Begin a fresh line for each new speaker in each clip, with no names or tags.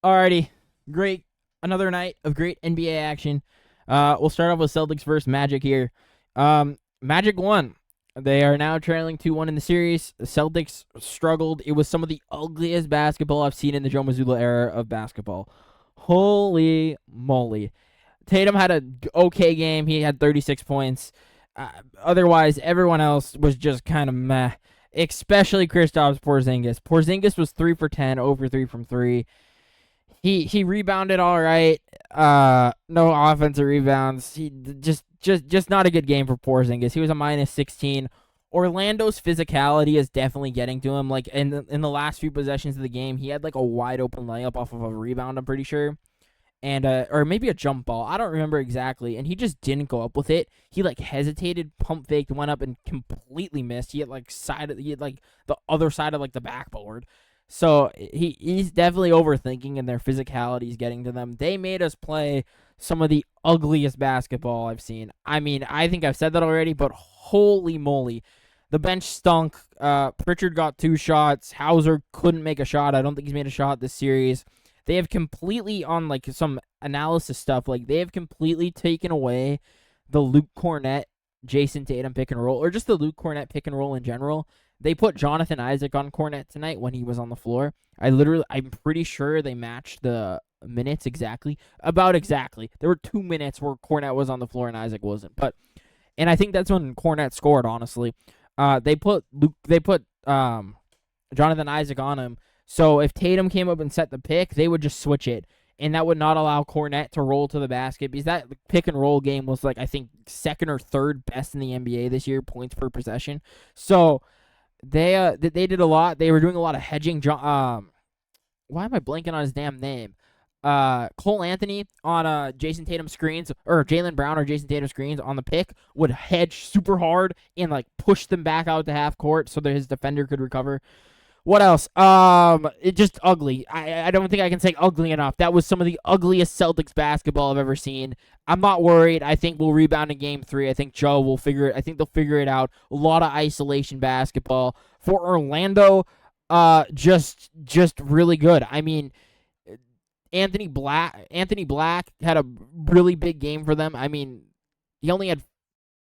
Alrighty, great. Another night of great NBA action. We'll start off with Celtics versus Magic here. Magic won. They are now trailing 2-1 in the series. The Celtics struggled. It was some of the ugliest basketball I've seen in the Joe Mazzulla era of basketball. Holy moly. Tatum had an okay game. He had 36 points. Otherwise, everyone else was just kind of meh, especially Kristaps Porzingis. Porzingis was 3 for 10, over 3 from 3. He rebounded all right. No offensive rebounds. He just not a good game for Porzingis. He was a minus 16. Orlando's physicality is definitely getting to him. Like in the last few possessions of the game, he had like a wide open layup off of a rebound, I'm pretty sure. And or maybe a jump ball. I don't remember exactly. And he just didn't go up with it. He like hesitated, pump faked, went up and completely missed. He had like the other side of like the backboard. So he's definitely overthinking, and their physicality is getting to them. They made us play some of the ugliest basketball I've seen. I mean, I think I've said that already, but holy moly. The bench stunk. Pritchard got 2 shots. Hauser couldn't make a shot. I don't think he's made a shot this series. They have completely, on like some analysis stuff, like they have completely taken away the Luke Cornett, Jason Tatum pick and roll, or just the Luke Cornett pick and roll in general. They put Jonathan Isaac on Cornett tonight when he was on the floor. I'm pretty sure they matched the minutes exactly. About exactly. There were 2 minutes where Cornett was on the floor and Isaac wasn't. And I think that's when Cornett scored, honestly. They put Jonathan Isaac on him. So if Tatum came up and set the pick, they would just switch it. And that would not allow Cornett to roll to the basket, because that pick and roll game was like, I think, second or third best in the NBA this year, points per possession. So they did a lot. They were doing a lot of hedging. Why am I blanking on his damn name? Cole Anthony on Jason Tatum screens, or Jaylen Brown or Jason Tatum screens on the pick, would hedge super hard and like push them back out to half court so that his defender could recover. What else? It just ugly. I don't think I can say ugly enough. That was some of the ugliest Celtics basketball I've ever seen. I'm not worried. I think we'll rebound in game 3. I think Joe will figure it. I think they'll figure it out. A lot of isolation basketball for Orlando. Just really good. I mean, Anthony Black had a really big game for them. I mean, he only had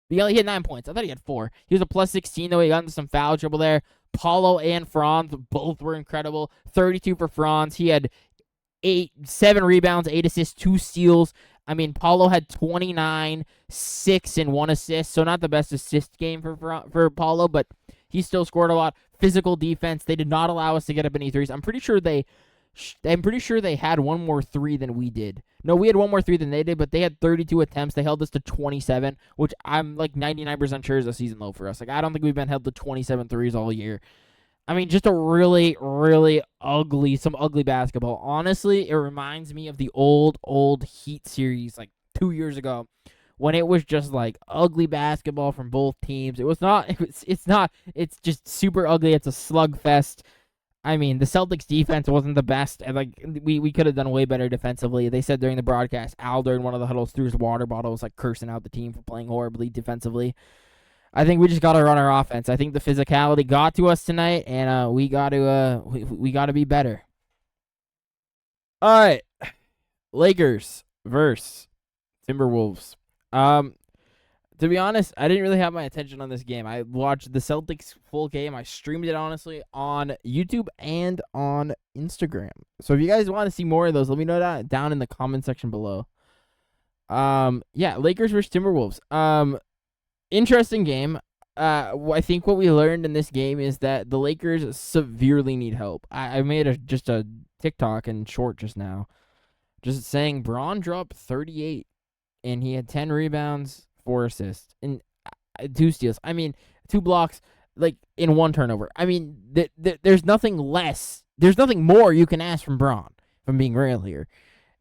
9 points. I thought he had 4. He was a plus 16 though. He got into some foul trouble there. Paulo and Franz both were incredible. 32 for Franz. He had 7 rebounds, 8 assists, 2 steals. I mean, Paulo had 29, 6, and 1 assist. So not the best assist game for Paulo, but he still scored a lot. Physical defense. They did not allow us to get up any threes. I'm pretty sure they had one more 3 than we did. No, we had one more 3 than they did, but they had 32 attempts. They held us to 27, which I'm like 99% sure is a season low for us. Like, I don't think we've been held to 27 threes all year. I mean, just a really, really ugly basketball. Honestly, it reminds me of the old Heat series like 2 years ago, when it was just like ugly basketball from both teams. It's just super ugly. It's a slugfest. I mean, the Celtics defense wasn't the best, and like we could have done way better defensively. They said during the broadcast, Al during one of the huddles threw his water bottle, was like cursing out the team for playing horribly defensively. I think we just got to run our offense. I think the physicality got to us tonight, and we got to be better. All right, Lakers versus Timberwolves. To be honest, I didn't really have my attention on this game. I watched the Celtics full game. I streamed it, honestly, on YouTube and on Instagram. So if you guys want to see more of those, let me know that down in the comment section below. Yeah, Lakers versus Timberwolves. Interesting game. I think what we learned in this game is that the Lakers severely need help. I made just a TikTok and short just now, just saying Braun dropped 38, and he had 10 rebounds, 4 assists, and 2 steals. I mean, 2 blocks, like, in 1 turnover. I mean, there's nothing less. There's nothing more you can ask from Braun, if I'm being real here.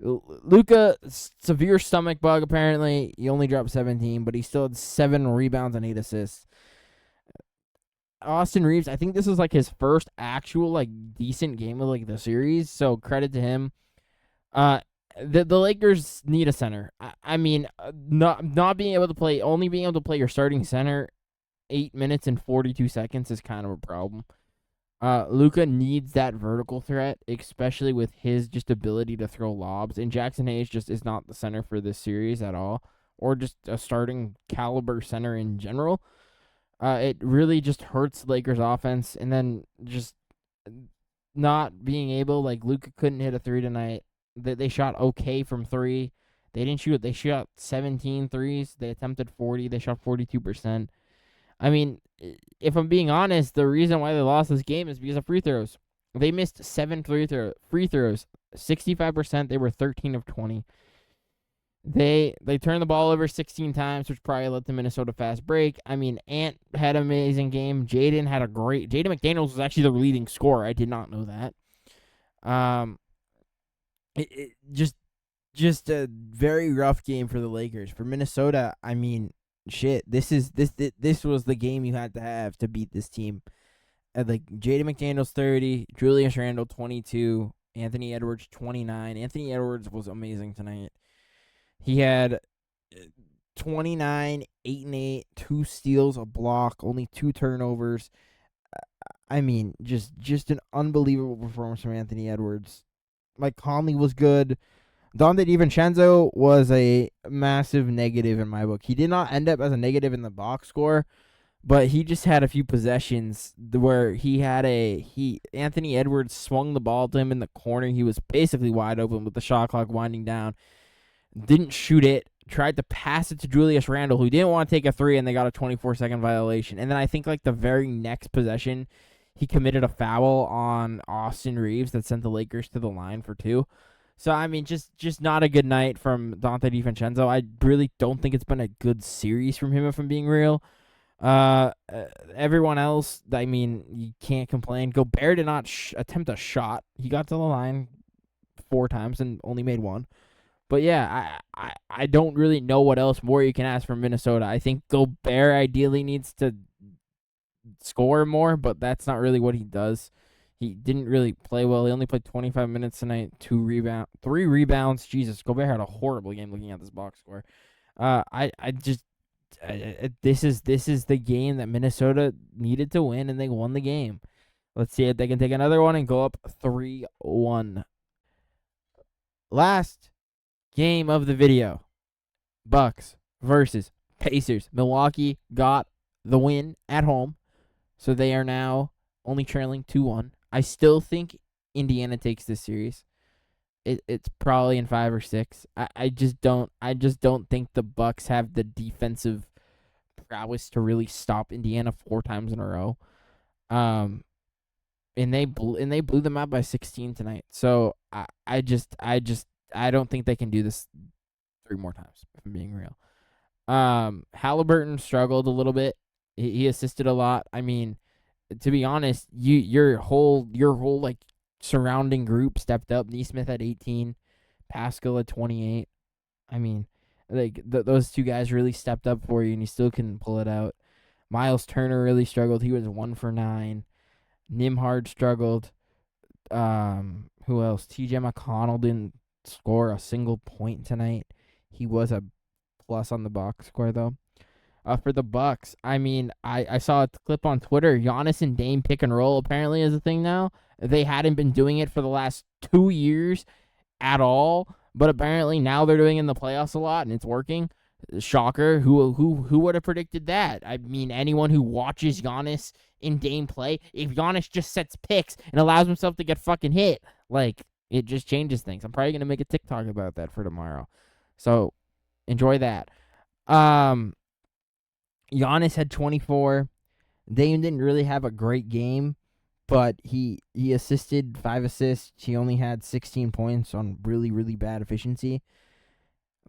Luka, severe stomach bug, apparently. He only dropped 17, but he still had 7 rebounds and 8 assists. Austin Reeves, I think this was, like, his first actual, like, decent game of, like, the series, so credit to him. The Lakers need a center. I mean, not being able to play, only being able to play your starting center 8 minutes and 42 seconds is kind of a problem. Luka needs that vertical threat, especially with his just ability to throw lobs. And Jackson Hayes just is not the center for this series at all, or just a starting caliber center in general. It really just hurts Lakers offense, and then just not being able, like, Luka couldn't hit a three tonight. They shot okay from three. They didn't shoot. They shot 17 threes. They attempted 40. They shot 42%. I mean, if I'm being honest, the reason why they lost this game is because of free throws. They missed seven free throws, 65%. They were 13 of 20. They turned the ball over 16 times, which probably led to Minnesota fast break. I mean, Ant had an amazing game. Jaden McDaniels was actually the leading scorer. I did not know that. Just a very rough game for the Lakers. For Minnesota, I mean, shit. This was the game you had to have to beat this team. Like, Jaden McDaniels 30, Julius Randle 22, Anthony Edwards 29. Anthony Edwards was amazing tonight. He had 29, 8 and 8, 2 steals, a block, only 2 turnovers. I mean, just an unbelievable performance from Anthony Edwards. Mike Conley was good. Donte DiVincenzo was a massive negative in my book. He did not end up as a negative in the box score, but he just had a few possessions where Anthony Edwards swung the ball to him in the corner. He was basically wide open with the shot clock winding down. Didn't shoot it. Tried to pass it to Julius Randle, who didn't want to take a three, and they got a 24-second violation. And then I think, like, the very next possession, he committed a foul on Austin Reeves that sent the Lakers to the line for 2. So, I mean, just not a good night from Donte DiVincenzo. I really don't think it's been a good series from him, if I'm being real. Everyone else, I mean, you can't complain. Gobert did not attempt a shot. He got to the line 4 times and only made 1. But yeah, I don't really know what else more you can ask from Minnesota. I think Gobert ideally needs to score more, but that's not really what he does. He didn't really play well. He only played 25 minutes tonight, 3 rebounds. Jesus, Gobert had a horrible game looking at this box score. This is the game that Minnesota needed to win, and they won the game. Let's see if they can take another one and go up 3-1. Last game of the video. Bucks versus Pacers. Milwaukee got the win at home, so they are now only trailing 2-1. I still think Indiana takes this series. It's probably in 5 or 6. I just don't think the Bucks have the defensive prowess to really stop Indiana 4 times in a row. And they blew them out by 16 tonight. So I don't think they can do this 3 more times, if I'm being real. Halliburton struggled a little bit. He assisted a lot. I mean, to be honest, your whole like surrounding group stepped up. Nesmith had 18, Pascal had 28. I mean, like those 2 guys really stepped up for you, and you still couldn't pull it out. Miles Turner really struggled. He was 1 for 9. Nembhard struggled. Who else? TJ McConnell didn't score a single point tonight. He was a plus on the box score, though. For the Bucks, I mean, I saw a clip on Twitter. Giannis and Dame pick and roll apparently is a thing now. They hadn't been doing it for the last 2 years at all, but apparently now they're doing it in the playoffs a lot, and it's working. Shocker. Who would have predicted that? I mean, anyone who watches Giannis and Dame play, if Giannis just sets picks and allows himself to get fucking hit, like, it just changes things. I'm probably going to make a TikTok about that for tomorrow. So, enjoy that. Giannis had 24. Dame didn't really have a great game, but he assisted 5 assists. He only had 16 points on really, really bad efficiency.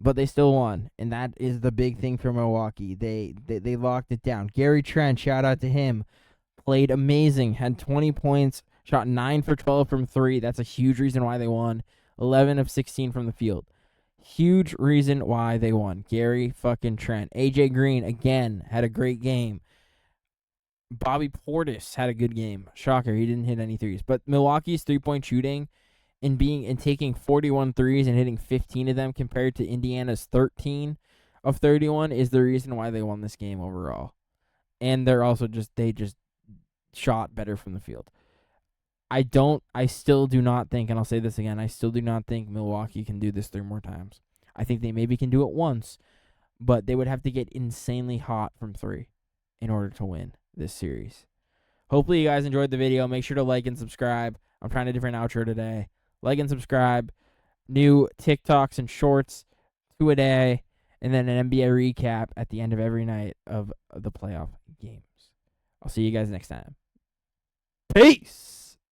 But they still won, and that is the big thing for Milwaukee. They locked it down. Gary Trent, shout out to him, played amazing. Had 20 points, shot 9 for 12 from 3. That's a huge reason why they won. 11 of 16 from the field. Huge reason why they won. Gary fucking Trent. AJ Green, again, had a great game. Bobby Portis had a good game. Shocker, he didn't hit any threes. But Milwaukee's 3-point shooting and taking 41 threes and hitting 15 of them compared to Indiana's 13 of 31 is the reason why they won this game overall. And they're also they just shot better from the field. I still do not think, and I'll say this again, I still do not think Milwaukee can do this 3 more times. I think they maybe can do it once, but they would have to get insanely hot from 3 in order to win this series. Hopefully you guys enjoyed the video. Make sure to like and subscribe. I'm trying a different outro today. Like and subscribe. New TikToks and shorts, 2 a day, and then an NBA recap at the end of every night of the playoff games. I'll see you guys next time. Peace.